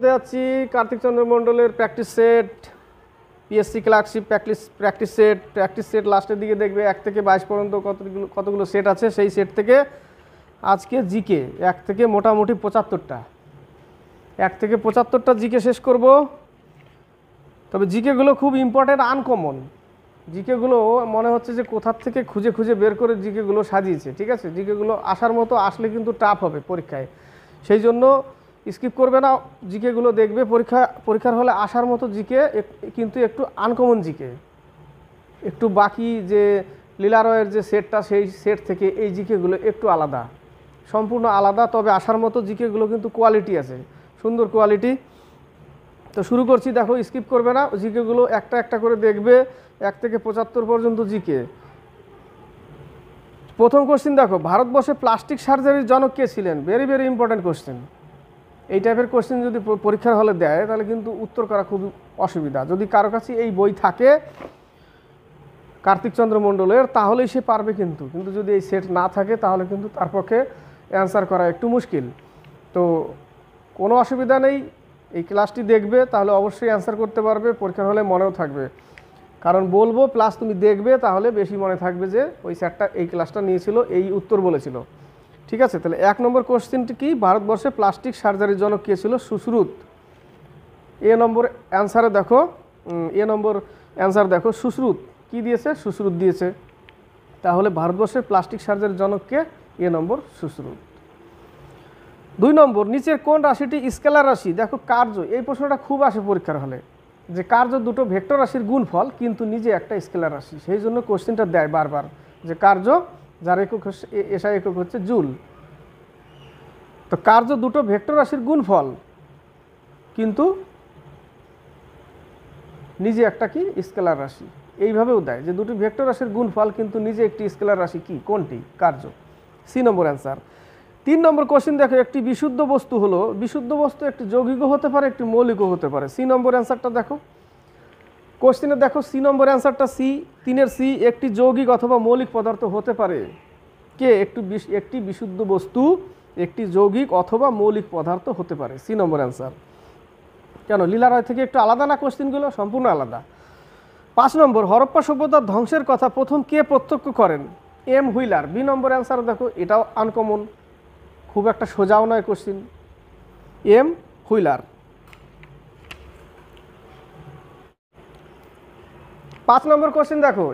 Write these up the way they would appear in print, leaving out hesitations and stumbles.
যাচ্ছি কার্তিক চন্দ্র মণ্ডলের practice set, PSC clerkship practice set লাস্টের দিকে দেখবে 1 থেকে 22 পর্যন্ত কতগুলো সেট আছে। সেই সেট থেকে আজকে জিকে 1 থেকে মোটামুটি 75টা জিকে শেষ করব। তবে জিকেগুলো খুব ইম্পর্টেন্ট, আনকমন জিকেগুলো মনে হচ্ছে যে কোথার থেকে খুঁজে খুঁজে বের করে জিকেগুলো সাজিয়েছে। ঠিক আছে, জিকেগুলো আসার মতো আসলে কিন্তু টাফ হবে পরীক্ষায়, সেই জন্য স্কিপ করবে না, জিকেগুলো দেখবে। পরীক্ষার হলে আসার মতো জিকে, কিন্তু একটু আনকমন জিকে, একটু বাকি যে লীলা রয়ের যে সেটটা সেই সেট থেকে এই জিকেগুলো একটু আলাদা, সম্পূর্ণ আলাদা। তবে আসার মতো জিকেগুলো কিন্তু কোয়ালিটি আছে, সুন্দর কোয়ালিটি। তো শুরু করছি, দেখো স্কিপ করবে না, জিকেগুলো একটা একটা করে দেখবে 1 থেকে 75 পর্যন্ত জিকে। প্রথম কোশ্চেন দেখো, ভারতবর্ষে প্লাস্টিক সার্জারির জনক কে ছিলেন? Very very important question. এই টাইপের কোশ্চেন যদি পরীক্ষার হলে দেয় তাহলে কিন্তু উত্তর করা খুব অসুবিধা। যদি কারো কাছে এই বই থাকে কার্তিক চন্দ্র মণ্ডলের তাহলেই সে পারবে, কিন্তু যদি এই সেট না থাকে তাহলে কিন্তু তার পক্ষে অ্যান্সার করা একটু মুশকিল। তো কোনো অসুবিধা নেই, এই ক্লাসটি দেখবে তাহলে অবশ্যই অ্যান্সার করতে পারবে, পরীক্ষার হলে মনেও থাকবে। কারণ বলবো প্লাস তুমি দেখবে, তাহলে বেশি মনে থাকবে যে ওই স্যারটা এই ক্লাসটা নিয়েছিল, এই উত্তর বলেছিল। ঠিক আছে, তাহলে 1 নম্বর কোশ্চেনটি কি? ভারতবর্ষে প্লাস্টিক সার্জারির জনক কে ছিল? সুশ্রুত। এ নম্বর অ্যান্সারে দেখো, অ্যান্সার দেখো, সুশ্রুত কি দিয়েছে? সুশ্রুত দিয়েছে। তাহলে ভারতবর্ষের প্লাস্টিক সার্জারির জনক কে? এ নম্বর সুশ্রুত। 2 নম্বর, নিচের কোন রাশিটি স্কেলার রাশি? দেখো কার্য, এই প্রশ্নটা খুব আসে পরীক্ষার হলে, যে কার্য দুটো ভেক্টর রাশির গুণফল কিন্তু নিজে একটা স্কেলার রাশি, সেই জন্য কোশ্চেনটা দেয় বারবার যে কার্য যার একক এসআই একক হচ্ছে জুল। তো কার্য দুটো ভেক্টর রাশির গুণফল কিন্তু নিজে একটা কি স্কেলার রাশি, এইভাবেও দেয় যে দুটি ভেক্টর রাশির গুণফল কিন্তু নিজে একটি স্কেলার রাশি, কি কোনটি? কার্য। C number answer. 3 নম্বর কোশ্চেন দেখো, একটি বিশুদ্ধ বস্তু হলো, বিশুদ্ধ বস্তু একটি যৌগিকও হতে পারে একটি মৌলিকও হতে পারে। সি নম্বর অ্যান্সারটা দেখো, কোশ্চেনে দেখো সি নম্বর অ্যান্সারটা সি, 3-এর সি, একটি যৌগিক অথবা মৌলিক পদার্থ হতে পারে। কে? একটি বিশুদ্ধ বস্তু একটি যৌগিক অথবা মৌলিক পদার্থ হতে পারে। C number answer. কেন? লীলা রয় থেকে একটু আলাদা না কোশ্চেনগুলো? সম্পূর্ণ আলাদা। 5 নম্বর, হরপ্পা সভ্যতার ধ্বংসের কথা প্রথম কে প্রত্যক্ষ করেন? M Wheeler. B number answer দেখো, এটাও আনকমন, খুব একটা সোজাও নয় question, M Wheeler. 5 number question দেখো,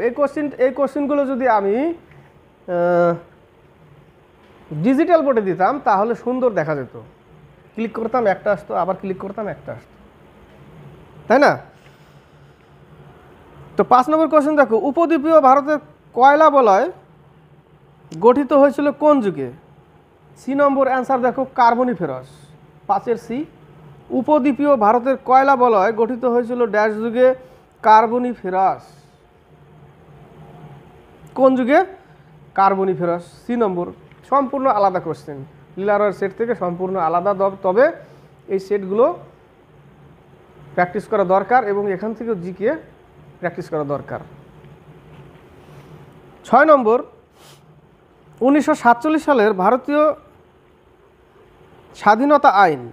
এই কোশ্চেনগুলো যদি আমি ডিজিটাল বোর্ডে দিতাম তাহলে সুন্দর দেখা যেত, ক্লিক করতাম একটা আসতো, আবার ক্লিক করতাম একটা আসতো, তাই না? তো 5 নম্বর কোশ্চেন দেখো, উপদ্বীপীয় ভারতের কয়লা বলয় গঠিত হয়েছিল কোন যুগে? সি নম্বর অ্যান্সার দেখো, কার্বনিফেরাস। 5-এর সি, উপদ্বীপীয় ভারতের কয়লা বলয় গঠিত হয়েছিল ড্যাশ যুগে? কার্বনিফেরাস। কোন যুগে? কার্বনিফেরাস। সি নম্বর। সম্পূর্ণ আলাদা কোশ্চেন, লীলা রয়ের সেট থেকে সম্পূর্ণ আলাদা, তবে এই সেটগুলো প্র্যাকটিস করা দরকার এবং এখান থেকে জিকে প্র্যাকটিস করা দরকার। 6 নম্বর, 1947 সালের ভারতীয় স্বাধীনতা আইন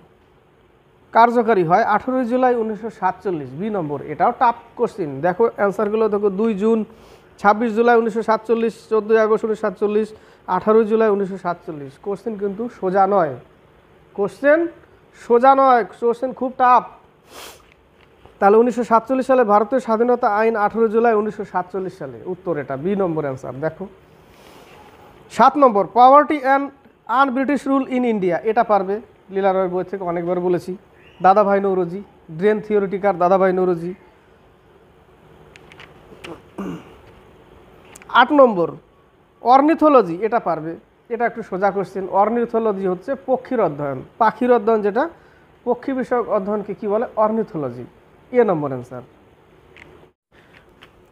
কার্যকারী হয় 18 জুলাই 1947। বি নম্বর। এটাও টাফ কোশ্চেন, দেখো অ্যান্সারগুলো দেখো, 2 June, 26 July 1947, 14 August 1947, 18 July 1947। Question কিন্তু সোজা নয়, কোশ্চেন খুব টাফ। তাহলে 1947 সালে ভারতীয় স্বাধীনতা আইন 18 জুলাই 1947 সালে, উত্তর এটা, বি নম্বর অ্যান্সার। দেখো 7 number, poverty and un-British rule in India. এটা পারবে, লীলা রয় বই থেকে অনেকবার বলেছি, দাদাভাই নৌরোজি, ড্রেন থিওরিটিকার দাদাভাই নৌরোজি। 8 নম্বর, অর্নিথোলজি। এটা পারবে, এটা একটু সোজা কোশ্চেন। অর্নিথোলজি হচ্ছে পক্ষীর অধ্যয়ন, পাখির অধ্যয়ন, যেটা পক্ষী বিষয়ক অধ্যয়নকে কি বলে? অর্নিথোলজি। এ নম্বর অ্যান্সার।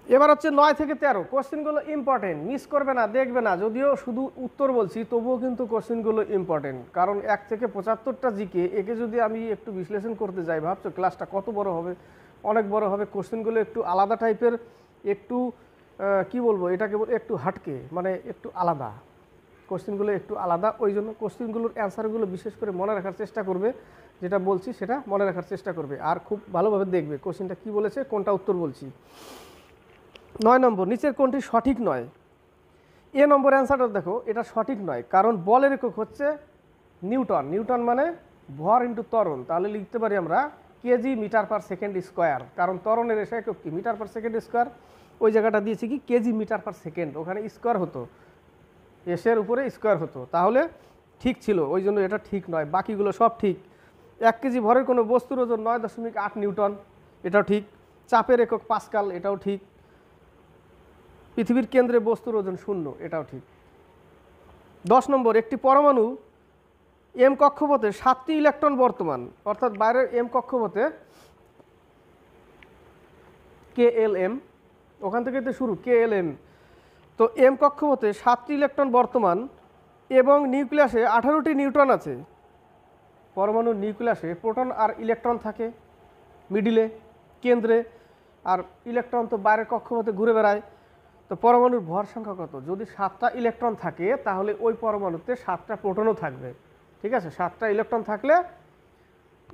এবার হচ্ছে 9 থেকে 13 কোশ্চেনগুলো ইম্পর্টেন্ট, মিস করবে না, দেখবে না। যদিও শুধু উত্তর বলছি তবুও কিন্তু কোশ্চেনগুলো ইম্পর্টেন্ট, কারণ 1 থেকে 75টা জিকে, একে যদি আমি একটু বিশ্লেষণ করতে যাই, ভাবছো ক্লাসটা কত বড় হবে? অনেক বড় হবে। কোশ্চেনগুলো একটু আলাদা টাইপের, একটু কি বলবো, এটাকে একটু হাটকে, মানে একটু আলাদা, কোশ্চেনগুলো একটু আলাদা। ওই জন্য কোশ্চেনগুলোর অ্যান্সারগুলো বিশেষ করে মনে রাখার চেষ্টা করবে, যেটা বলছি সেটা মনে রাখার চেষ্টা করবে আর খুব ভালোভাবে দেখবে কোশ্চেনটা কি বলেছে, কোনটা উত্তর বলছি। 9 নম্বর, নিচের কোনটি সঠিক নয়? এ নম্বর অ্যান্সারটা দেখো, এটা সঠিক নয়, কারণ বলের একক হচ্ছে নিউটন। নিউটন মানে ভর ইন্টু ত্বরণ, তাহলে লিখতে পারি আমরা KG metre per second square, কারণ ত্বরণের এসে একক কি মিটার পার সেকেন্ড স্কোয়ার। ওই জায়গাটা দিয়েছি কি কেজি মিটার পার সেকেন্ড, ওখানে স্কোয়ার হতো, এসের উপরে স্কোয়ার হতো, তাহলে ঠিক ছিল, ওই জন্য এটা ঠিক নয়। বাকিগুলো সব ঠিক। 1 কেজি ভরের কোনো বস্তুর ওজন 9.8 নিউটন, এটাও ঠিক। চাপের একক পাস্কাল, এটাও ঠিক। পৃথিবীর কেন্দ্রে বস্তুর ওজন 0, এটাও ঠিক। 10 নম্বর, একটি পরমাণু এম কক্ষপথে 7টি ইলেকট্রন বর্তমান, অর্থাৎ বাইরের এম কক্ষপথে KLM, ওখান থেকে তো শুরু KLM। তো এম কক্ষপথে 7টি ইলেকট্রন বর্তমান এবং নিউক্লিয়াসে 18টি নিউট্রন আছে। পরমাণুর নিউক্লিয়াসে প্রোটন আর ইলেকট্রন থাকে মিডিলে, কেন্দ্রে, আর ইলেকট্রন তো বাইরের কক্ষপথে ঘুরে বেড়ায়। তো পরমাণুর ভর সংখ্যা কত? যদি 7টা ইলেকট্রন থাকে তাহলে ওই পরমাণুতে 7টা প্রোটনও থাকবে। ঠিক আছে, 7টা ইলেকট্রন থাকলে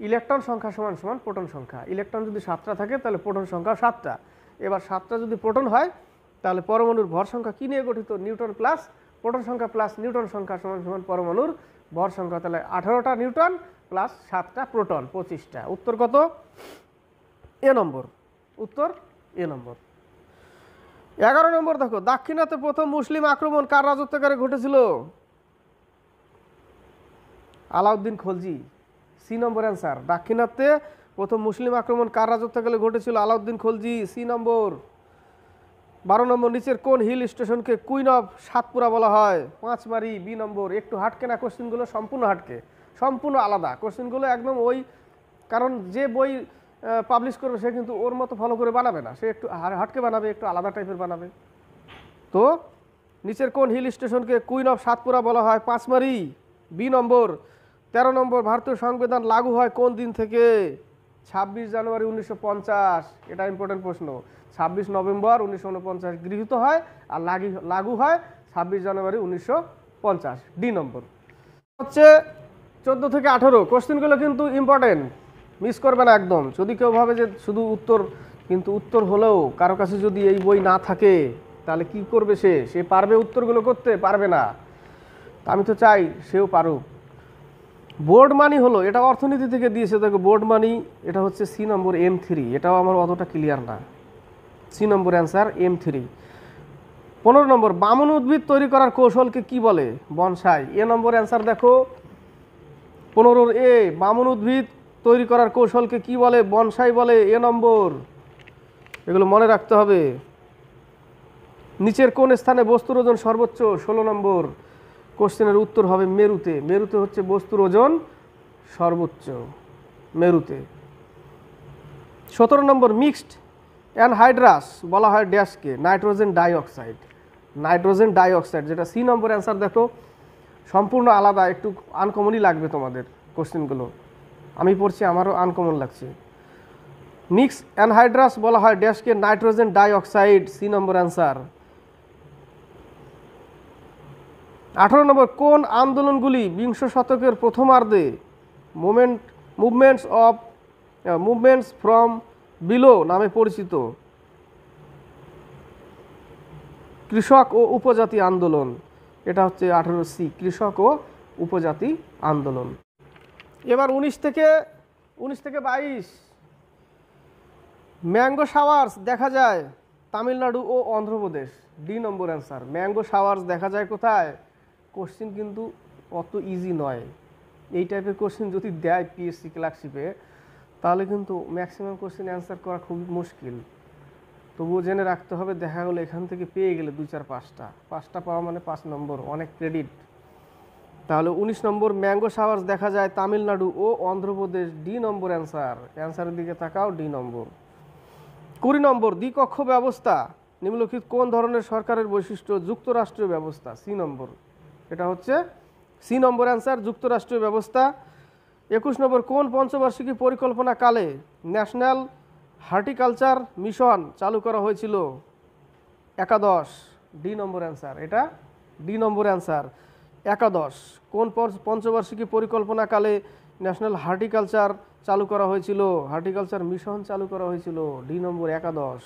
ইলেকট্রন সংখ্যা সমান সমান প্রোটন সংখ্যা। ইলেকট্রন যদি 7টা থাকে তাহলে প্রোটন সংখ্যা 7টা। এবার 7টা যদি প্রোটন হয় তাহলে পরমাণুর ভর সংখ্যা কী নিয়ে গঠিত? নিউটন প্লাস প্রোটন সংখ্যা প্লাস নিউটন সংখ্যা সমান সমান পরমাণুর ভর সংখ্যা। তাহলে 18টা নিউটন প্লাস 7টা প্রোটন, 25টা। উত্তর কত? এ নম্বর। উত্তর এ নম্বর। 11 নম্বর দেখো, দাক্ষিণাত্যে প্রথম মুসলিম আক্রমণ কার রাজত্বকালে ঘটেছিল? Alauddin Khalji. C number answer. দাক্ষিণাত্যে প্রথম মুসলিম আক্রমণ কার রাজত্বকালে ঘটেছিল? আলাউদ্দিন খলজি, সি নম্বর। 12 নম্বর, নিচের কোন হিল স্টেশনকে কুইন অফ সাতপুরা বলা হয়? পাঁচমারি, বি নম্বর। একটু হাটকে না কোশ্চেনগুলো, সম্পূর্ণ হাটকে, সম্পূর্ণ আলাদা কোশ্চেনগুলো একদম। ওই কারণ যে বই পাবলিশ করবে সে কিন্তু ওর মতো ফলো করে বানাবে না, সে একটু হাটকে বানাবে, একটু আলাদা টাইপের বানাবে। তো নিচের কোন হিল স্টেশনকে কুইন অফ সাতপুরা বলা হয়? পাঁচমারি, বি নম্বর। 13 নম্বর, ভারতীয় সংবিধান লাগু হয় কোন দিন থেকে? 26 জানুয়ারি 1950। এটা ইম্পর্টেন্ট প্রশ্ন। 26 নভেম্বর 1949 গৃহীত হয় আর লাগু হয় 26 জানুয়ারি 1950, ডি নম্বর। হচ্ছে 14 থেকে 18 কোশ্চেনগুলো কিন্তু ইম্পর্টেন্ট, মিস করবে না একদম। যদি কেউ ভাবে যে শুধু উত্তর, কিন্তু উত্তর হলেও কারো কাছে যদি এই বই না থাকে তাহলে কি করবে? সে পারবে উত্তরগুলো করতে? পারবে না। আমি তো চাই সেও পারুক। বোর্ড মানি হলো, এটা অর্থনীতি থেকে দিয়েছে, দেখো বোর্ড মানি, এটা হচ্ছে সি নম্বর, M3। এটাও আমার অতটা ক্লিয়ার না। C number answer, M3। 15 নম্বর, বামন উদ্ভিদ তৈরি করার কৌশলকে কি বলে? বনসাই। এ নম্বর অ্যান্সার দেখো 15 এ, বামন উদ্ভিদ তৈরি করার কৌশলকে কি বলে? বনসাই বলে, এ নম্বর। এগুলো মনে রাখতে হবে। নিচের কোন স্থানে বস্তুর ওজন সর্বোচ্চ? 16 নম্বর। কোশ্চেনের উত্তর হবে মেরুতে। মেরুতে হচ্ছে বস্তুর ওজন সর্বোচ্চ, মেরুতে। 17 নম্বর, মিক্সড অ্যানহাইড্রাস বলা হয় ড্যাশকে? Nitrogen dioxide. নাইট্রোজেন ডাইঅক্সাইড, যেটা সি নম্বর অ্যান্সার। দেখো সম্পূর্ণ আলাদা, একটু আনকমনই লাগবে তোমাদের কোশ্চেনগুলো। আমি পড়ছি, আমারও আনকমন লাগছে। মিক্স অ্যানহাইড্রাস বলা হয় ড্যাশকে? Nitrogen dioxide, C number answer. 18 নম্বর, কোন আন্দোলনগুলি বিংশ শতকের প্রথমার্ধে মুভমেন্টস ফ্রম বিলো নামে পরিচিত? কৃষক ও উপজাতি আন্দোলন। এটা হচ্ছে 18C, কৃষক ও উপজাতি আন্দোলন। এবার 19 থেকে 22, ম্যাঙ্গো শাওয়ার্স দেখা যায় তামিলনাড়ু ও অন্ধ্রপ্রদেশ, ডি নম্বর অ্যান্সার। ম্যাঙ্গো শাওয়ার্স দেখা যায় কোথায়? কোশ্চেন কিন্তু অত ইজি নয়। এই টাইপের কোশ্চেন যদি দেয় পিএসসি ক্লার্কশিপে তাহলে কিন্তু ম্যাক্সিমাম কোশ্চেন অ্যান্সার করা খুব মুশকিল। তবুও জেনে রাখতে হবে, দেখা গেলো এখান থেকে পেয়ে গেলে 2-4-5টা পাওয়া মানে 5 নম্বর, অনেক ক্রেডিট। তাহলে 19 নম্বর, ম্যাঙ্গো শাওয়ার্স দেখা যায় তামিলনাড়ু ও অন্ধ্রপ্রদেশ, ডি নম্বর অ্যান্সার। অ্যান্সারের দিকে তাকাও, ডি নম্বর। 20 নম্বর, দ্বিকক্ষ ব্যবস্থা নিম্নলিখিত কোন ধরনের সরকারের বৈশিষ্ট্য? যুক্তরাষ্ট্রীয় ব্যবস্থা, সি নম্বর। এটা হচ্ছে সি নম্বর অ্যান্সার, যুক্তরাষ্ট্রীয় ব্যবস্থা। 21 নম্বর, কোন পঞ্চবার্ষিকী পরিকল্পনা কালে ন্যাশনাল হর্টিকালচার মিশন চালু করা হয়েছিল? একাদশ, ডি নম্বর অ্যান্সার। এটা ডি নম্বর অ্যান্সার, একাদশ। কোন পঞ্চবার্ষিকী পরিকল্পনা কালে ন্যাশনাল হর্টিকালচার চালু করা হয়েছিল, হর্টিকালচার মিশন চালু করা হয়েছিল, ডি নম্বর একাদশ।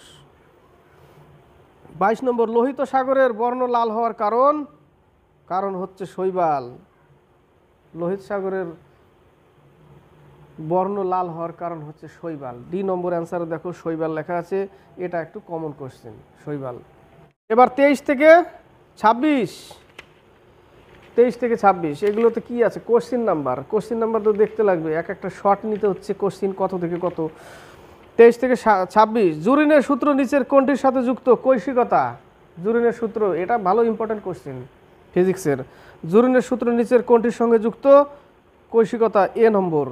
22 নম্বর, লোহিত সাগরের বর্ণ লাল হওয়ার কারণ হচ্ছে শৈবাল। লোহিত সাগরের বর্ণ লাল হওয়ার কারণ হচ্ছে শৈবাল। ডি নম্বর অ্যান্সারে দেখো শৈবাল লেখা আছে, এটা একটু কমন কোশ্চেন, শৈবাল। এবার 23 থেকে 26, 23 থেকে 26 এগুলোতে কি আছে? কোশ্চিন নাম্বার তো দেখতে লাগবে, এক একটা শর্ট নিতে হচ্ছে কোশ্চিন কত থেকে কত। 23 থেকে 26, জুরিনের সূত্র নিচের কোনটির সাথে যুক্ত? কৈশিকতা। জুরিনের সূত্র, এটা ভালো ইম্পর্টেন্ট কোশ্চিন ফিজিক্সের। জুরিনের সূত্র নিচের কোনটির সঙ্গে যুক্ত? কৈশিকতা, এ নম্বর,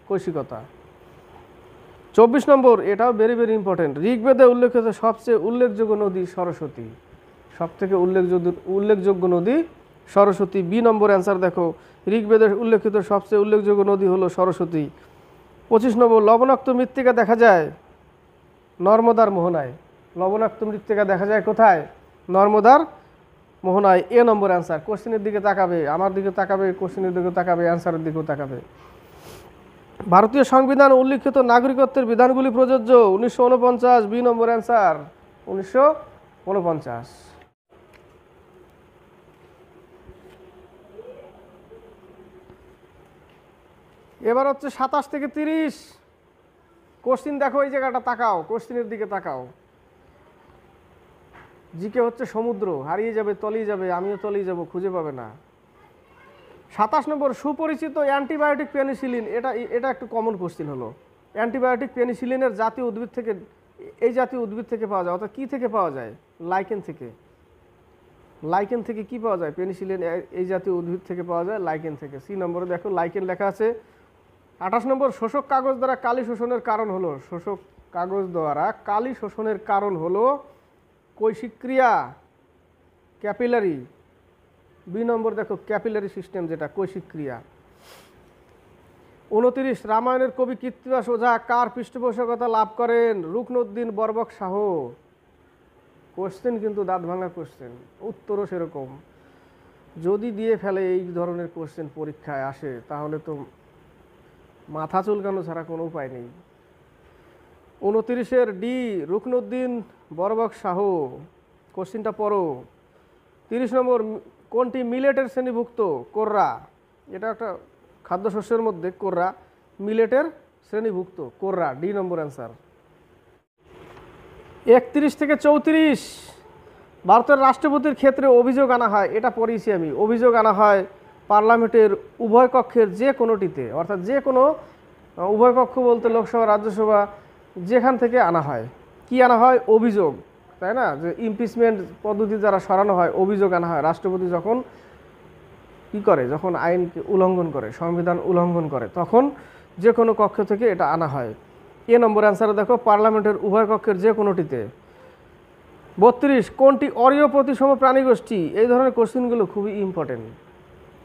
কৈশিকতা। 24 নম্বর, এটাও ভেরি ভেরি ইম্পর্টেন্ট, ঋগ্বেদে উল্লেখিত সবচেয়ে উল্লেখযোগ্য নদী সরস্বতী। সব থেকে উল্লেখযোগ্য নদী সরস্বতী, বি নম্বর অ্যান্সার দেখো, ঋগ্বেদে উল্লেখিত সবচেয়ে উল্লেখযোগ্য নদী হলো সরস্বতী। 25 নম্বর, লবণাক্ত মৃত্তিকা দেখা যায় নর্মদার মোহনায়। লবণাক্ত মৃত্তিকা দেখা যায় কোথায়? নর্মদার মোহনায়, এ নম্বর অ্যান্সার। কোশ্চেনের দিকে তাকাবে, আমার দিকে তাকাবে, কোশ্চেনের দিকে তাকাবে, অ্যান্সারের দিকেও তাকাবে। ভারতীয় সংবিধান উল্লিখিত নাগরিকত্বের বিধানগুলি প্রযোজ্য? 1949, বি নম্বর অ্যান্সার, 1949। এবার হচ্ছে 27 থেকে 30 কোশ্চিন দেখো, এই জায়গাটা তাকাও, কোশ্চিনের দিকে তাকাও। জিকে হচ্ছে সমুদ্র, হারিয়ে যাবে, তলিয়ে যাবে, আমিও তলিয়ে যাব, খুঁজে পাবে না। 27 নম্বর, সুপরিচিত অ্যান্টিবায়োটিক পেনিসিলিন, এটা একটু কমন কোশ্চিন হলো। অ্যান্টিবায়োটিক পেনিসিলিনের জাতীয় উদ্ভিদ থেকে, এই জাতীয় উদ্ভিদ থেকে পাওয়া যায়, অর্থাৎ কী থেকে পাওয়া যায়? লাইকেন থেকে। লাইকেন থেকে কি পাওয়া যায়? পেনিসিলিন এই জাতীয় উদ্ভিদ থেকে পাওয়া যায়, লাইকেন থেকে। সি নম্বরে দেখো লাইকেন লেখা আছে। 28 নম্বর, শোষক কাগজ দ্বারা কালি শোষণের কারণ হলো? শোষক কাগজ দ্বারা কালি শোষণের কারণ হলো কৈশিক ক্রিয়া, ক্যাপিলারি। বি নম্বর দেখো ক্যাপিলারি সিস্টেম, যেটা কৈশিক ক্রিয়া। 29, রামায়ণের কবি কৃত্তিবাস ওঝা কার পৃষ্ঠপোষকতা লাভ করেন? রুকনুদ্দিন বরবক শাহ। কোশ্চেন কিন্তু দাঁত ভাঙা কোশ্চেন, উত্তরও সেরকম। যদি দিয়ে ফেলে এই ধরনের কোশ্চেন পরীক্ষায় আসে, তাহলে তো মাথা চুলকানো ছাড়া কোনো উপায় নেই। 29 ডি, রুকনুদ্দিন বরবক শাহ। কোশ্চিনটা পড়ো। 30 নম্বর, কোনটি মিলেটের শ্রেণীভুক্ত? কোররা। এটা একটা খাদ্যশস্যের মধ্যে, কোররা মিলেটের শ্রেণীভুক্ত, কোররা, ডি নম্বর অ্যান্সার। 31 থেকে 34 ভারতের রাষ্ট্রপতির ক্ষেত্রে অভিযোগ আনা হয়, এটা পড়িয়েছি আমি। অভিযোগ আনা হয় পার্লামেন্টের উভয় কক্ষের যে কোনোটিতে, অর্থাৎ যে কোনো উভয় কক্ষ বলতে লোকসভা, রাজ্যসভা, যেখান থেকে আনা হয়। কি আনা হয়? অভিযোগ, তাই না? যে ইমপিচমেন্ট পদ্ধতি দ্বারা সরানো হয়, অভিযোগ আনা হয়। রাষ্ট্রপতি যখন কি করে, যখন আইনকে উল্লঙ্ঘন করে, সংবিধান উল্লঙ্ঘন করে, তখন যে কোনো কক্ষ থেকে এটা আনা হয়। এ নম্বর অ্যান্সারে দেখো পার্লামেন্টের উভয় কক্ষের যে কোনোটিতে। 32, কোনটি অরীয় প্রতিসম প্রাণীগোষ্ঠী? এই ধরনের কোশ্চেনগুলো খুবই ইম্পর্টেন্ট,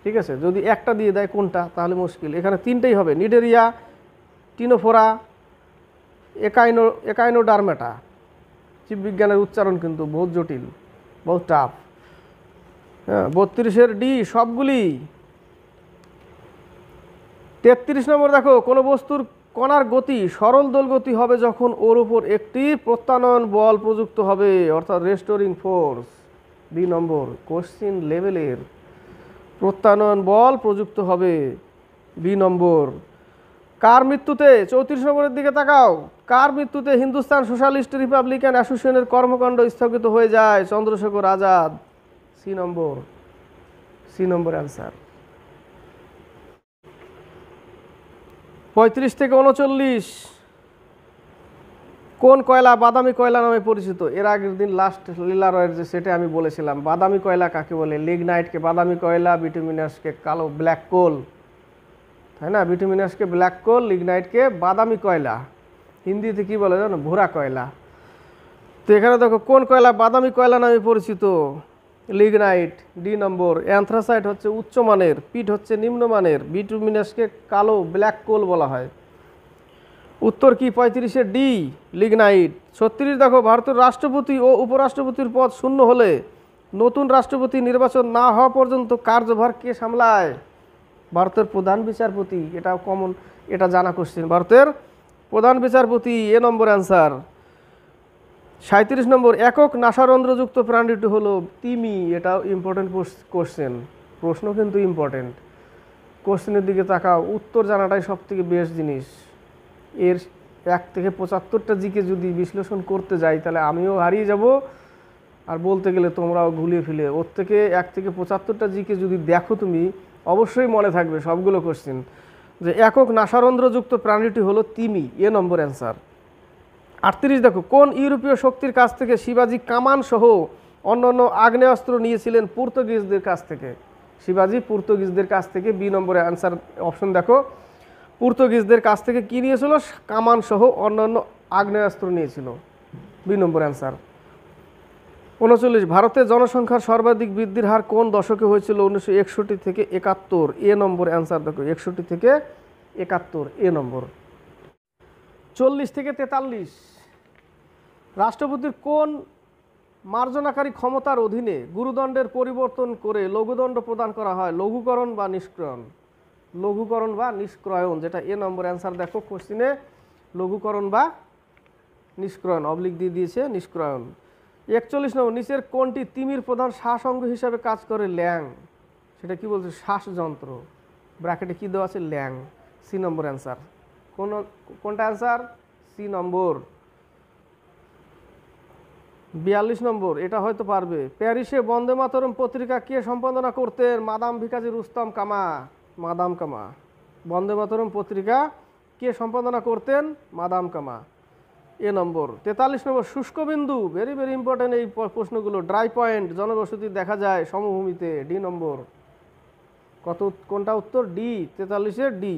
ঠিক আছে? যদি একটা দিয়ে দেয় কোনটা, তাহলে মুশকিল। এখানে তিনটেই হবে, নিডেরিয়া, টিনোফোরা, একাইনোডার্মেটা। জীববিজ্ঞানের উচ্চারণ কিন্তু বহুত জটিল, বহুত টাফ। হ্যাঁ, 32 ডি সবগুলি। 33 নম্বর দেখো, কোনো বস্তুর কণার গতি সরল দোল গতি হবে যখন ওর উপর একটি প্রত্যানয়ন বল প্রযুক্ত হবে, অর্থাৎ রেস্টোরিং ফোর্স। বি নম্বর, কোশ্চিন লেভেলের, প্রত্যানয়ন বল প্রযুক্ত হবে, বি নম্বর। কার মৃত্যুতে, 34 নম্বরের দিকে তাকাও, কার মৃত্যুতে হিন্দুস্তান সোশ্যালিস্ট রিপাবলিকান অ্যাসোসিয়েশনের কর্মকাণ্ড স্থগিত হয়ে যায়? চন্দ্রশেখর আজাদ, সি নম্বর, সি নম্বর অ্যান্সার। 35 থেকে 39 কোন কয়লা বাদামি কয়লা নামে পরিচিত? এর আগের দিন লাস্ট লীলা রয়ের যে সেটে আমি বলেছিলাম বাদামি কয়লা কাকে বলে। লিগনাইটকে বাদামি কয়লা, বিটুমিনাসকে কালো ব্ল্যাক কোল, তাই না? বিটুমিনাসকে ব্ল্যাক কোল, লিগনাইটকে বাদামি কয়লা। হিন্দিতে কি বলে জানো? ভুরা কয়লা। তো এখানে দেখো কোন কয়লা বাদামি কয়লা নামে পরিচিত? লিগনাইট, ডি নম্বর। অ্যান্থ্রাসাইট হচ্ছে উচ্চমানের, পিট হচ্ছে নিম্নমানের, বিটুমিনাসকে কালো ব্ল্যাক কোল বলা হয়। উত্তর কি? 35 ডি, লিগনাইট। 36 দেখো, ভারতের রাষ্ট্রপতি ও উপরাষ্ট্রপতির পদ শূন্য হলে নতুন রাষ্ট্রপতি নির্বাচন না হওয়া পর্যন্ত কার্যভার কে সামলায়? ভারতের প্রধান বিচারপতি, এটা কমন, এটা জানা কোশ্চেন। ভারতের প্রধান বিচারপতি, এ নম্বর অ্যান্সার। 37 নম্বর, একক নাসারন্ধ্রযুক্ত প্রাণীটি হলো তিমি, এটাও ইম্পর্টেন্ট কোশ্চেন, প্রশ্ন কিন্তু ইম্পর্টেন্ট। কোশ্চেনের দিকে তাকাও, উত্তর জানাটাই সব থেকে বেস্ট জিনিস। এর 1 থেকে 75টা জিকে যদি বিশ্লেষণ করতে যাই তাহলে আমিও হারিয়ে যাব, আর বলতে গেলে তোমরাও ঘুলিয়ে ফেলে। ওর থেকে 1 থেকে 75টা জিকে যদি দেখো তুমি অবশ্যই মনে থাকবে সবগুলো কোশ্চেন। যে একক নাসারন্ধ্রযুক্ত প্রাণীটি হলো তিমি, এ নম্বর অ্যান্সার। 38 দেখো, কোন ইউরোপীয় শক্তির কাছ থেকে শিবাজি কামান সহ অন্যান্য আগ্নেয়াস্ত্র নিয়েছিলেন? পর্তুগিজদের কাছ থেকে। শিবাজি পর্তুগিজদের কাছ থেকে, বি নম্বরে অ্যান্সার অপশন দেখো। পর্তুগিজদের কাছ থেকে কী নিয়েছিল? কামান সহ অন্যান্য আগ্নেয়াস্ত্র নিয়েছিল, বি নম্বর অ্যান্সার। 39, ভারতের জনসংখ্যার সর্বাধিক বৃদ্ধির হার কোন দশকে হয়েছিল? 1961 থেকে 71, এ নম্বর অ্যান্সার দেখো। 61 থেকে 71, এ নম্বর। 40 থেকে 43, রাষ্ট্রপতির কোন মার্জনাকারী ক্ষমতার অধীনে গুরুদণ্ডের পরিবর্তন করে লঘুদণ্ড প্রদান করা হয়? লঘুকরণ বা নিষ্ক্রয়ণ? লঘুকরণ বা নিষ্ক্রয়ণ, যেটা এ নম্বর অ্যান্সার দেখো কোশ্চিনে। লঘুকরণ বা নিষ্ক্রয়ণ, অবলিক দিয়ে দিয়েছে নিষ্ক্রয়ণ। 41 নম্বর, নিচের কোনটি তিমির প্রধান শ্বাসঅঙ্গ হিসাবে কাজ করে? ল্যাং, সেটা কি বলছে? শ্বাসযন্ত্র, ব্র্যাকেটে কি দেওয়া আছে? ল্যাং, সি নম্বর অ্যান্সার। কোনটা অ্যান্সার? সি নম্বর। 42 নম্বর, এটা হয়তো পারবে। প্যারিসে বন্দে মাতরম পত্রিকা কে সম্পাদনা করতেন? মাদাম ভিকাজি রুস্তম কামা, মাদাম কামা। বন্দে মাতরম পত্রিকা কে সম্পাদনা করতেন? মাদাম কামা, এ নম্বর। 43 নম্বর, শুষ্কবিন্দু, ভেরি ভেরি ইম্পর্টেন্ট এই প্রশ্নগুলো। ড্রাই পয়েন্ট জনবসতি দেখা যায় সমভূমিতে, ডি নম্বর। কোনটা উত্তর? D, 43-এর D.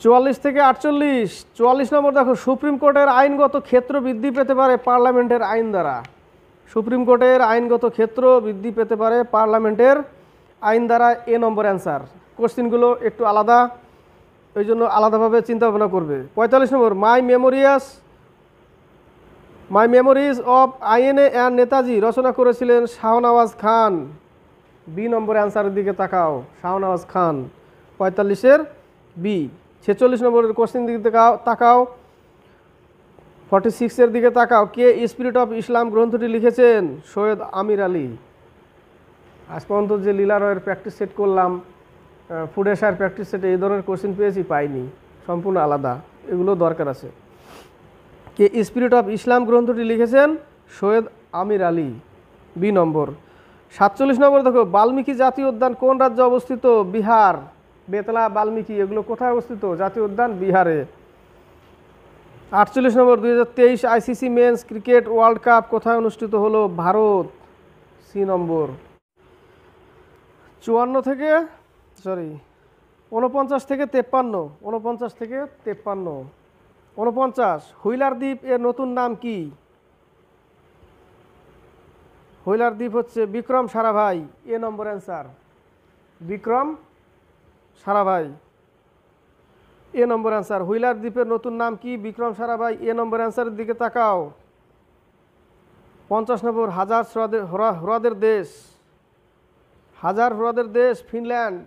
44 থেকে 48, 44 নম্বর দেখো, সুপ্রিম কোর্টের আইনগত ক্ষেত্র বৃদ্ধি পেতে পারে পার্লামেন্টের আইন দ্বারা। সুপ্রিম কোর্টের আইনগত ক্ষেত্র বৃদ্ধি পেতে পারে পার্লামেন্টের আইন দ্বারা, এ নম্বর অ্যান্সার। কোশ্চিনগুলো একটু আলাদা, ওই জন্য আলাদাভাবে চিন্তা ভাবনা করবে। 45 number, my memories of INA and Netaji রচনা করেছিলেন শাহনওয়াজ খান, বি নম্বর অ্যান্সারের দিকে তাকাও। শাহনওয়াজ খান, 45-এর বি। 46 নম্বরের কোশ্চিন দিকে তাকাও। 46-এর দিকে তাকাও, কে স্পিরিট অফ ইসলাম গ্রন্থটি লিখেছেন? সৈয়দ আমির আলী। আজ পর্যন্ত যে লীলা রয়ের প্র্যাকটিস সেট করলাম, ফুড এশার প্র্যাকটিস সেটে এই ধরনের কোশ্চিন পেয়েছি, পাইনি, সম্পূর্ণ আলাদা, এগুলো দরকার আছে। কে স্পিরিট অফ ইসলাম গ্রন্থটি লিখেছেন? সৈয়দ আমির আলী, বি নম্বর। 47 নম্বর দেখো, বাল্মীকি জাতীয় উদ্যান কোন রাজ্যে অবস্থিত? বিহার। বেতলা, বাল্মীকি এগুলো কোথায় অবস্থিত? জাতীয় উদ্যান বিহারে। 48 নম্বর, 2023 ICC men's cricket world cup কোথায় অনুষ্ঠিত হলো? ভারত, সি নম্বর। 49 থেকে 53, 49, হুইলার দ্বীপ এর নতুন নাম কি? হুইলার দ্বীপ হচ্ছে বিক্রম সারাভাই, এ নম্বর অ্যান্সার। বিক্রম সারাভাই, এ নম্বর অ্যান্সার। হুইলার দ্বীপের নতুন নাম কি? বিক্রম সারাভাই, এ নম্বর অ্যান্সারের দিকে তাকাও। 50 নম্বর, হাজার হ্রদের দেশ, হাজার হ্রদের দেশ ফিনল্যান্ড।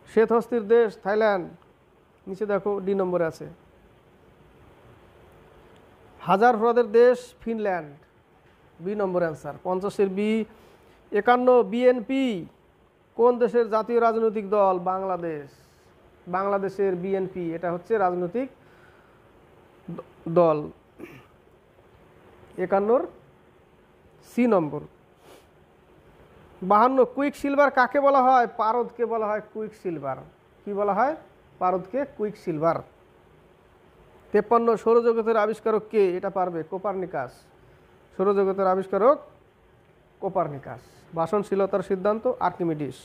শ্বেতহস্তির দেশ থাইল্যান্ড, নিচে দেখো ডি নম্বরে আছে। হাজার হ্রদের দেশ Finland, B number answer. 50-এর B. 51, BNP কোন দেশের জাতীয় রাজনৈতিক দল? বাংলাদেশ। বাংলাদেশের বিএনপি, এটা হচ্ছে রাজনৈতিক দল। 51-র সি নম্বর। 52, কুইক সিলভার কাকে বলা হয়? পারদকে বলা হয় কুইক সিলভার। কি বলা হয়? পারদকে কুইক সিলভার। 53, সৌরজগতের আবিষ্কারক কে? এটা পারবে, কোপার্নিকাস। সৌরজগতের আবিষ্কারক কোপার্নিকাস। বাসনশীলতার সিদ্ধান্ত আর্কিমিডিস।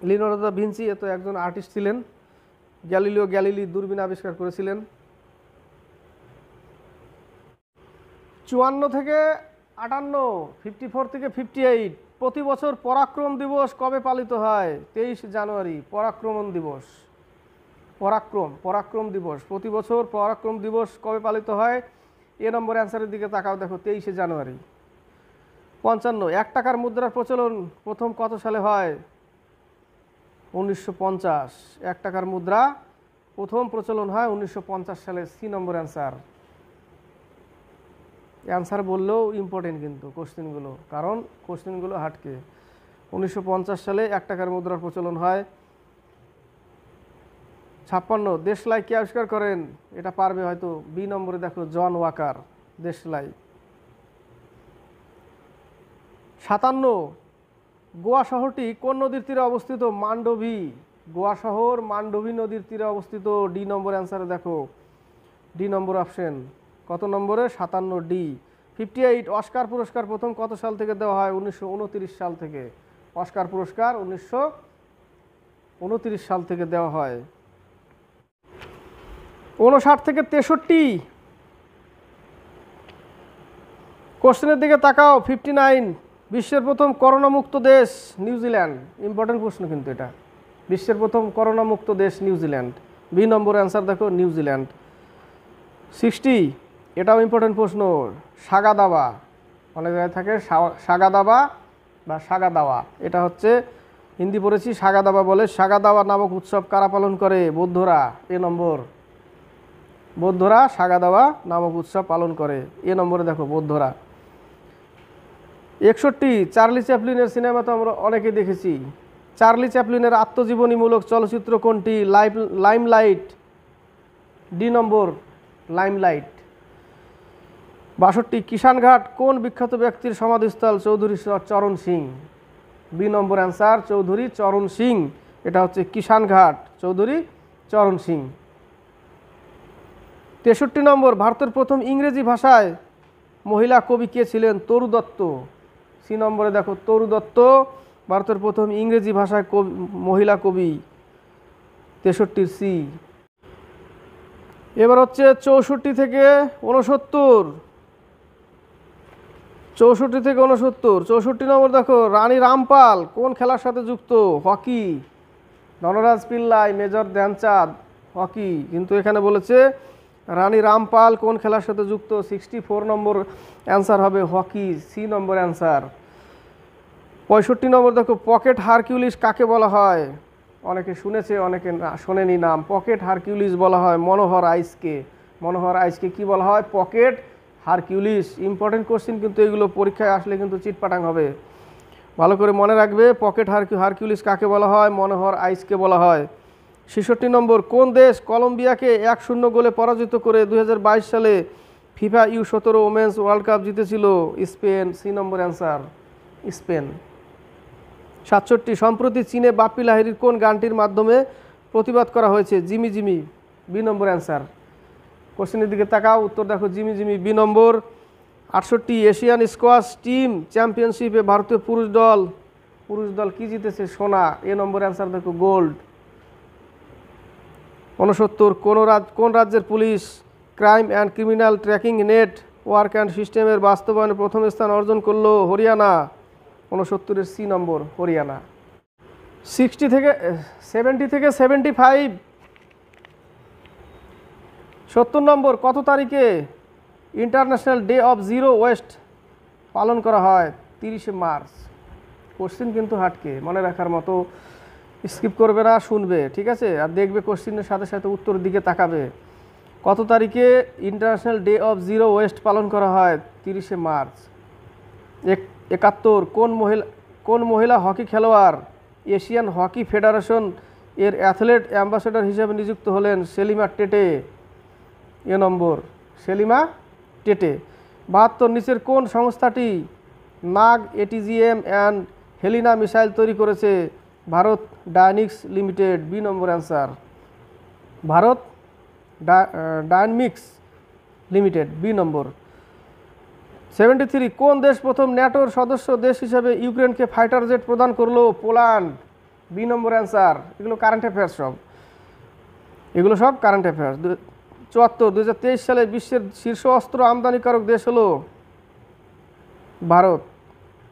লিওনার্দো দা ভিঞ্চি, এ তো একজন আর্টিস্ট ছিলেন। গ্যালিলিও গ্যালিলি দূরবীন আবিষ্কার করেছিলেন। 54 থেকে 58, 54 থেকে 58, প্রতি বছর পরাক্রম দিবস কবে পালিত হয়? 23 জানুয়ারি, পরাক্রমণ দিবস। পরাক্রম দিবস, প্রতি বছর পরাক্রম দিবস কবে পালিত হয়? এ নম্বর অ্যান্সারের দিকে তাকাও, দেখো 23 জানুয়ারি। 55 1 টাকার মুদ্রার প্রচলন প্রথম কত সালে হয়? 1950। 1 টাকার মুদ্রা প্রথম প্রচলন হয় 1950 সালে। C number answer. অ্যান্সার বললেও ইম্পর্টেন্ট কিন্তু কোশ্চেনগুলো, কারণ কোশ্চেনগুলো হাটকে। 1950 সালে 1 টাকার মুদ্রার প্রচলন হয়। 56 দেশলাই কে আবিষ্কার করেন? এটা পারবে হয়তো। বি নম্বরে দেখো জন ওয়াকার দেশলাই। 57 গোয়া শহরটি কোন নদীর তীরে অবস্থিত? মান্ডোভি। গোয়া শহর মান্ডোভি নদীর তীরে অবস্থিত। ডি নম্বর অ্যান্সারে দেখো, ডি নম্বর অপশন। কত নম্বরে? 57 ডি। 58 অস্কার পুরস্কার প্রথম কত সাল থেকে দেওয়া হয়? 1929 সাল থেকে। অস্কার পুরস্কার 1929 সাল থেকে দেওয়া হয়। 59 থেকে 63 কোশ্চেনের দিকে তাকাও। 59 বিশ্বের প্রথম করোনা মুক্ত দেশ নিউজিল্যান্ড। ইম্পর্টেন্ট প্রশ্ন কিন্তু এটা। বিশ্বের প্রথম করোনা মুক্ত দেশ নিউজিল্যান্ড। বি নম্বর অ্যান্সার দেখো নিউজিল্যান্ড। 60 এটাও ইম্পর্টেন্ট প্রশ্ন। সাগা দাবা, অনেক জায়গায় থাকে সাগা দাবা বা সাগা দাওয়া। এটা হচ্ছে হিন্দি পড়েছি, সাগা দাবা বলে। সাগা দাওয়া নামক উৎসব কারা পালন করে? বৌদ্ধরা। এ নম্বর। বৌদ্ধরা সাগা দাওয়া নামক উৎসব পালন করে। এ নম্বরে দেখো বৌদ্ধরা। 61 চার্লি চ্যাপলিনের সিনেমা তো আমরা অনেকে দেখেছি। চার্লি চ্যাপলিনের আত্মজীবনীমূলক চলচ্চিত্র কোনটি? লাইমলাইট। ডি নম্বর লাইমলাইট। 62 কিষানঘাট কোন বিখ্যাত ব্যক্তির সমাধিস্থল? Chaudhary Charan Singh. B number answer Chaudhary Charan Singh. এটা হচ্ছে কিষানঘাট, চৌধুরী চরণ সিং। 63 নম্বর ভারতের প্রথম ইংরেজি ভাষায় মহিলা কবি কে ছিলেন? তরু দত্ত। সি নম্বরে দেখো তরু দত্ত ভারতের প্রথম ইংরেজি ভাষায় মহিলা কবি। 63 সি। এবার হচ্ছে 64 থেকে 69। 64 থেকে 69। 64 নম্বর দেখো রানী রামপাল কোন খেলার সাথে যুক্ত? Hockey. Dhanraj Pillay, major Dhyanchand, hockey. কিন্তু এখানে বলেছে রানী রামপাল কোন খেলার সাথে যুক্ত? 64 নম্বর অ্যান্সার হবে হকি। C number answer. 65 নম্বর দেখো পকেট হারকিউলিস কাকে বলা হয়? অনেকে শুনেছে, অনেকে শোনেনি নাম। পকেট হারকিউলিস বলা হয় মনোহর আইসকে। মনোহর আইসকে কি বলা হয়? Pocket Hercules. ইম্পর্টেন্ট কোশ্চেন কিন্তু এগুলো, পরীক্ষায় আসলে কিন্তু চিটপাটাং হবে, ভালো করে মনে রাখবে। পকেট হারকিউলিস কাকে বলা হয়? মনোহর আইসকে বলা হয়। 66 নম্বর কোন দেশ কলম্বিয়াকে 1-0 গোলে পরাজিত করে 2022 সালে FIFA U17 women's world cup জিতেছিল? Spain. C number answer Spain. 67 সম্প্রতি চীনে বাপ্পি লাহিড়ীর কোন গানটির মাধ্যমে প্রতিবাদ করা হয়েছে? Jimmy Jimmy. B number answer. কোশ্চেনের দিকে তাকাও, উত্তর দেখো জিমি জিমি, বি নম্বর। 68 এশিয়ান স্কোয়াশ টিম চ্যাম্পিয়নশিপে ভারতীয় পুরুষ দল কি জিতেছে? সোনা। এ নম্বর অ্যান্সার দেখো গোল্ড। 69 কোন রাজ্যের police crime and criminal tracking network and সিস্টেমের বাস্তবায়নে প্রথম স্থান অর্জন করলো? হরিয়ানা। 69 সি নম্বর হরিয়ানা। 70 থেকে 75 70 নম্বর কত তারিখে international day of zero West পালন করা হয়? 30 মার্চ। কোশ্চেন কিন্তু হাটকে, মনে রাখার মতো, স্কিপ করবে না, শুনবে, ঠিক আছে? আর দেখবে কোশ্চেনের সাথে সাথে উত্তর দিকে তাকাবে। কত তারিখে international day of zero West পালন করা হয়? 30 মার্চ। 71 কোন মহিলা হকি খেলোয়াড় এশিয়ান হকি ফেডারেশন এর অ্যাথলেট অ্যাম্বাসেডর হিসেবে নিযুক্ত হলেন? সেলিমা টেটে। এ নম্বর সেলিমা টেটে। 72 নিচের কোন সংস্থাটি Nag ATGM and Helina missile তৈরি করেছে? Bharat dynamics limited. B number answer Bharat dynamics limited, B number. 73 কোন দেশ প্রথম ন্যাটোর সদস্য দেশ হিসেবে ইউক্রেনকে ফাইটার জেট প্রদান করলো? পোল্যান্ড। B number answer. এগুলো কারেন্ট অ্যাফেয়ার্স সব, এগুলো সব কারেন্ট অ্যাফেয়ার্স। 74 2023 সালে বিশ্বের শীর্ষ অস্ত্র আমদানিকারক দেশ হলো ভারত।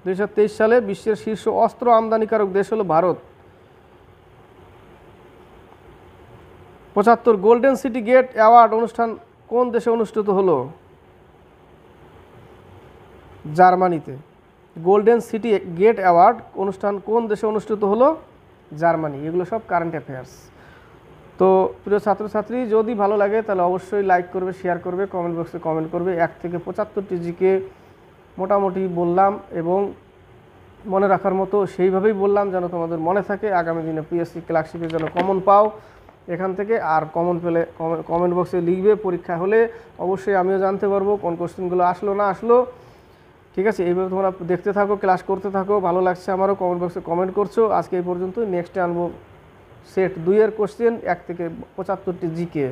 2023 সালে বিশ্বের শীর্ষ অস্ত্র আমদানিকারক দেশ হলো Bharat. 75 golden city gate award অনুষ্ঠান কোন দেশে অনুষ্ঠিত হলো? জার্মানিতে। গোল্ডেন সিটি গেট অ্যাওয়ার্ড অনুষ্ঠান কোন দেশে অনুষ্ঠিত হলো? জার্মানি। এগুলো সব কারেন্ট অ্যাফেয়ার্স। তো প্রিয় ছাত্রছাত্রী, যদি ভালো লাগে তাহলে অবশ্যই লাইক করবে, শেয়ার করবে, কমেন্ট বক্সে কমেন্ট করবে। 1 থেকে 75টি জিকে মোটামুটি বললাম এবং মনে রাখার মতো সেইভাবেই বললাম যেন তোমাদের মনে থাকে, আগামী দিনে পিএসসি ক্লার্কশিপে যেন কমন পাও এখান থেকে। আর কমন পেলে কমেন্ট বক্সে লিখবে, পরীক্ষা হলে অবশ্যই আমিও জানতে পারবো কোন কোশ্চেনগুলো আসলো না আসলো। ঠিক আছে, এইভাবে তোমরা দেখতে থাকো, ক্লাস করতে থাকো, ভালো লাগছে আমারও, কমেন্ট বক্সে কমেন্ট করছো। আজকে এই পর্যন্তই। নেক্সটে আনবো সেট 2-এর কোশ্চেন, 1 থেকে 75টি জিকে,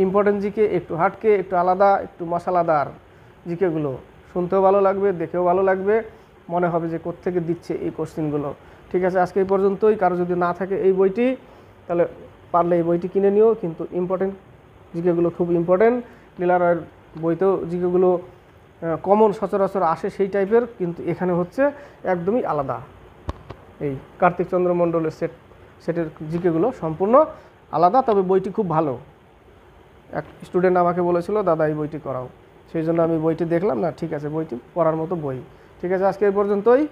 ইম্পর্টেন্ট জিকে, একটু হাটকে, একটু আলাদা, একটু মশালাদার জিকেগুলো। শুনতেও ভালো লাগবে, দেখেও ভালো লাগবে, মনে হবে যে কোত্থেকে দিচ্ছে এই কোশ্চেনগুলো। ঠিক আছে, আজকে এই পর্যন্তই। কারো যদি না থাকে এই বইটি, তাহলে পারলে এই বইটি কিনে নিও, কিন্তু ইম্পর্টেন্ট জিকেগুলো খুব ইম্পর্টেন্ট। লীলারয়ের বইতেও জিকেগুলো কমন সচরাচর আসে সেই টাইপের, কিন্তু এখানে হচ্ছে একদমই আলাদা। এই কার্তিক চন্দ্র মণ্ডলের সেটের জিকেগুলো সম্পূর্ণ আলাদা, তবে বইটি খুব ভালো। এক স্টুডেন্ট আমাকে বলেছিল, দাদা এই বইটি করাও, সেই জন্য আমি বইটি দেখলাম, না ঠিক আছে, বইটি পড়ার মতো বই। ঠিক আছে, আজকে এই পর্যন্তই।